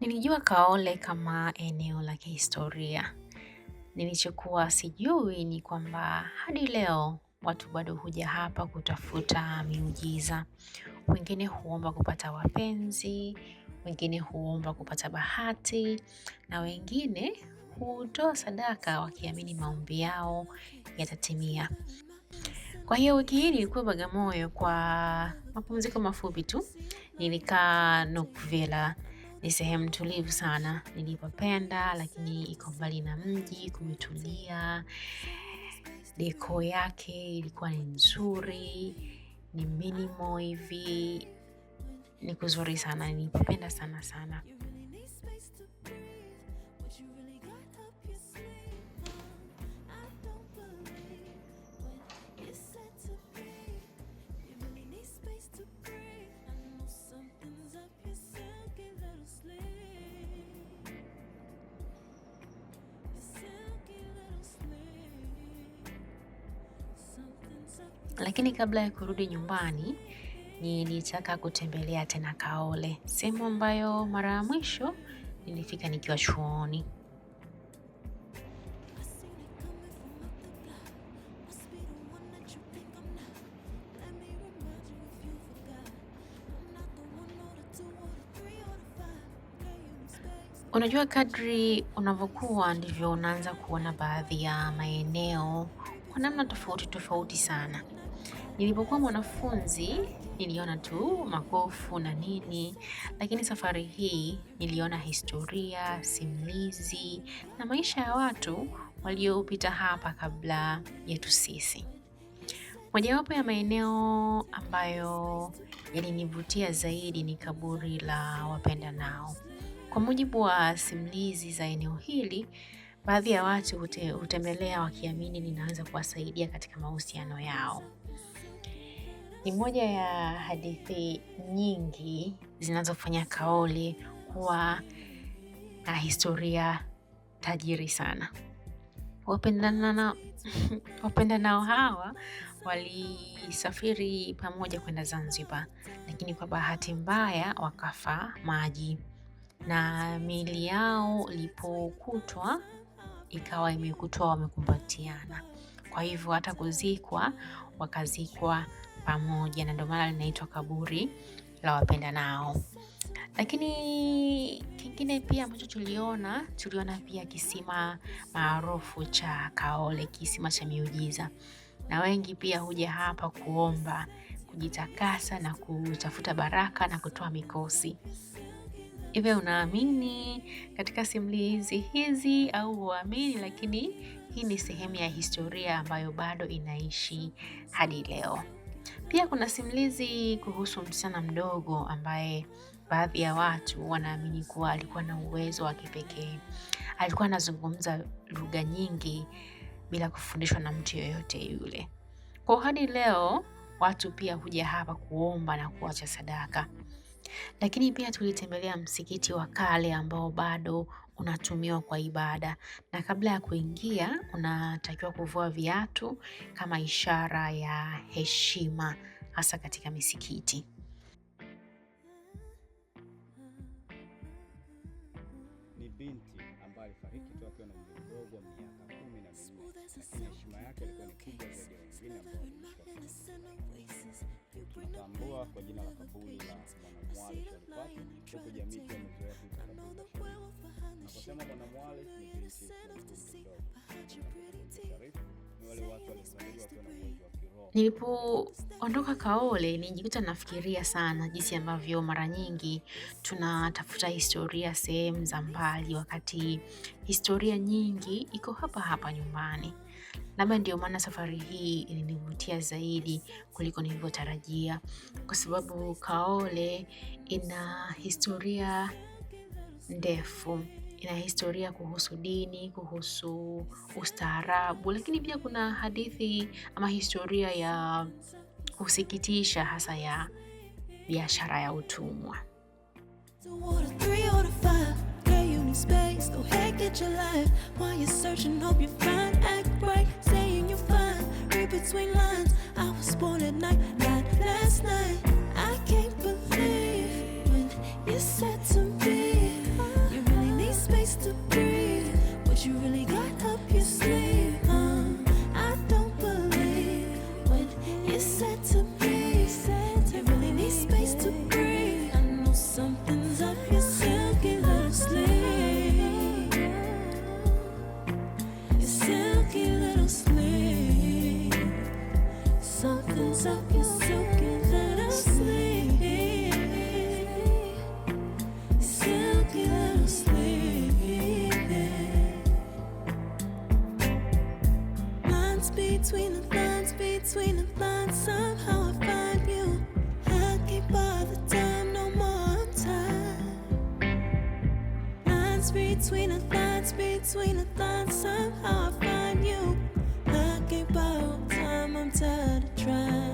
Nilijua Kaole kama eneo la kihistoria. Nilichokuwa sijui ni kwamba hadi leo watu bado huja hapa kutafuta miujiza. Wengine huomba kupata wapenzi, wengine huomba kupata bahati, na wengine hutoa sadaka wakiamini maombi yao yatatimia. Kwa hiyo wiki hii nilikuwa Bagamoyo kwa mapumziko mafupi tu. Nilikaa Nokvela. Ni sehemu tulivu sana. Nilipapenda lakini iko mbali na mji, kumetulia. Deko yake ilikuwa ni nzuri, ni minimal hivi. Ni kuzuri sana, nilipapenda sana sana. Lakini kabla ya kurudi nyumbani, nilitaka kutembelea tena Kaole, sehemu ambayo mara ya mwisho nilifika nikiwa chuoni. Unajua, kadri unavyokuwa ndivyo unaanza kuona baadhi ya maeneo kwa namna tofauti tofauti sana. Nilipokuwa mwanafunzi niliona tu magofu na nini, lakini safari hii niliona historia, simulizi na maisha ya watu waliopita hapa kabla yetu sisi. Mojawapo ya maeneo ambayo yalinivutia zaidi ni kaburi la wapendanao. Kwa mujibu wa simulizi za eneo hili, baadhi ya watu hutembelea wakiamini linaweza kuwasaidia katika mahusiano yao. Ni moja ya hadithi nyingi zinazofanya Kaole kuwa na historia tajiri sana. Wapendanao hawa walisafiri pamoja kwenda Zanzibar, lakini kwa bahati mbaya wakafa maji, na miili yao ilipokutwa ikawa imekutwa wamekumbatiana. Kwa hivyo hata kuzikwa wakazikwa pamoja, na ndio maana linaitwa kaburi la wapendanao. Lakini kingine pia ambacho tuliona pia kisima maarufu cha Kaole, kisima cha miujiza. Na wengi pia huja hapa kuomba, kujitakasa na kutafuta baraka na kutoa mikosi. Hivyo unaamini katika simulizi hizi au huamini, lakini hii ni sehemu ya historia ambayo bado inaishi hadi leo. Pia kuna simulizi kuhusu msichana mdogo ambaye baadhi ya watu wanaamini kuwa alikuwa na uwezo wa kipekee. Alikuwa anazungumza lugha nyingi bila kufundishwa na mtu yoyote yule. Kwa hadi leo watu pia huja hapa kuomba na kuacha sadaka. Lakini pia tulitembelea msikiti wa kale ambao bado unatumiwa kwa ibada, na kabla ya kuingia unatakiwa kuvua viatu kama ishara ya heshima, hasa katika misikiti. Ni binti ambaye alifariki tu akiwa na umri mdogo wa miaka 14, lakini heshima yake ilikuwa ni kubwa zaidi ya wengine ambao tunatambua kwa jina la kaburi la Mwanamwali Sharifati, huku jamii pia imezoea kuita kaburi la Sharifu. Naposema Mwanamwali ni binti mdogo. Sharifu ni wale watu waliozaliwa wakiwa na uwezo wa kiroho. Nilipoondoka Kaole nilijikuta nafikiria sana jinsi ambavyo mara nyingi tunatafuta historia sehemu za mbali, wakati historia nyingi iko hapa hapa nyumbani. Labda ndio maana safari hii ilinivutia zaidi kuliko nilivyotarajia, kwa sababu Kaole ina historia ndefu. Ina historia kuhusu dini, kuhusu ustaarabu, lakini pia kuna hadithi ama historia ya kusikitisha, hasa ya biashara ya utumwa. between the lines, between the lines, somehow I find you. I can't bother time no more time. Lines between the lines, between the lines, somehow I find you. I can't borrow time, I'm tired of trying.